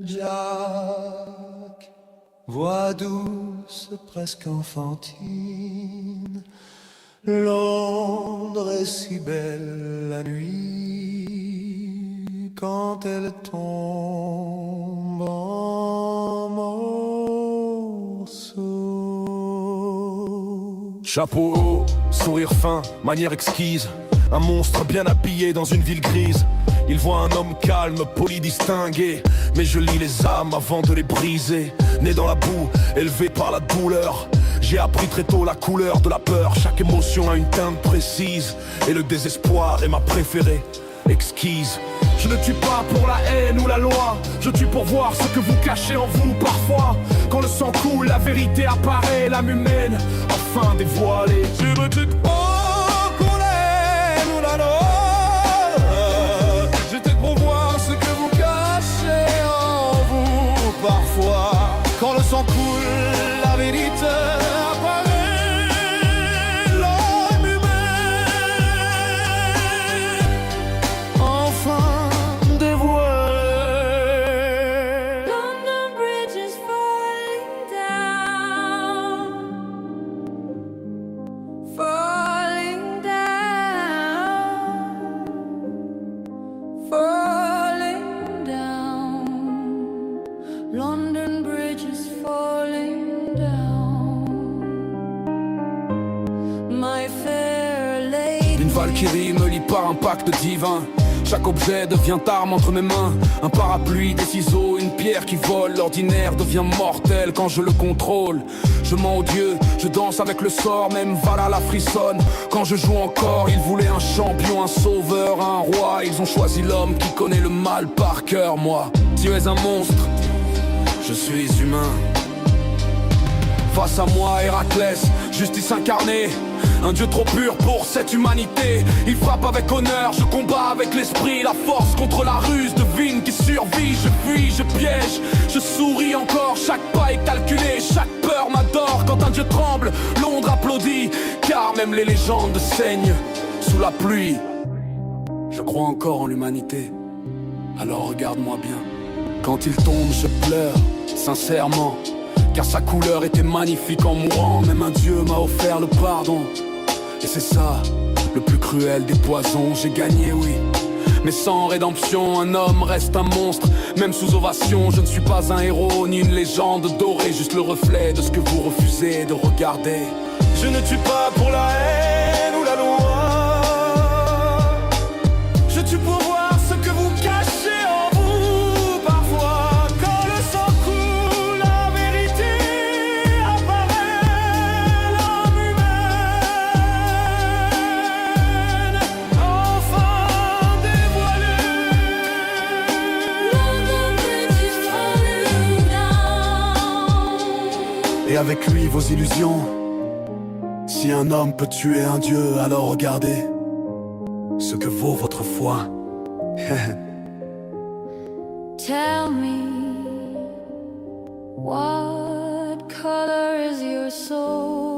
Jack, voix douce, presque enfantine, Londres est si belle la nuit quand elle tombe en morceaux. Chapeau haut, sourire fin, manière exquise, un monstre bien habillé dans une ville grise. Il voit un homme calme, poli, distingué, mais je lis les âmes avant de les briser. Né dans la boue, élevé par la douleur, j'ai appris très tôt la couleur de la peur. Chaque émotion a une teinte précise, et le désespoir est ma préférée, exquise. Je ne tue pas pour la haine ou la loi, je tue pour voir ce que vous cachez en vous parfois. Quand le sang coule, la vérité apparaît, l'âme humaine enfin dévoilée. Je me tue pas pour la haine ou la loi, je tue pour voir ce que vous cachez en vous parfois. Quand le sang coule, la vérité apparaît, l'âme humaine enfin dévoilée. London Bridge is falling down, falling down, falling down. London Bridge is falling down, my fair lady. Une valkyrie me lie par un pacte divin. Chaque objet devient arme entre mes mains. Un parapluie, des ciseaux, une pierre qui vole. L'ordinaire devient mortel quand je le contrôle. Je mens aux dieux, je danse avec le sort. Même Valhalla frissonne quand je joue encore. Ils voulaient un champion, un sauveur, un roi. Ils ont choisi l'homme qui connaît le mal par cœur. Moi, tu es un monstre, je suis humain. Face à moi, Héraclès, justice incarnée. Un dieu trop pur pour cette humanité. Il frappe avec honneur, je combats avec l'esprit. La force contre la ruse devine qui survit. Je fuis, je piège, je souris encore. Chaque pas est calculé, chaque peur m'adore. Quand un dieu tremble, Londres applaudit. Car même les légendes saignent sous la pluie. Je crois encore en l'humanité, alors regarde-moi bien. Quand il tombe, je pleure, sincèrement. Car sa couleur était magnifique en mourant. Même un dieu m'a offert le pardon. Et c'est ça, le plus cruel des poisons. J'ai gagné, oui, mais sans rédemption, un homme reste un monstre. Même sous ovation, je ne suis pas un héros ni une légende dorée. Juste le reflet de ce que vous refusez de regarder. Je ne tue pas pour la haine ou la loi, je tue pour voir ce que vous cachez en vous parfois. Quand le sang coule, la vérité apparaît, l'âme humaine enfin dévoilée. London Bridge is falling down. Et avec lui vos illusions. Si un homme peut tuer un dieu, alors regardez ce que vaut votre foi. Tell me, what color is your soul?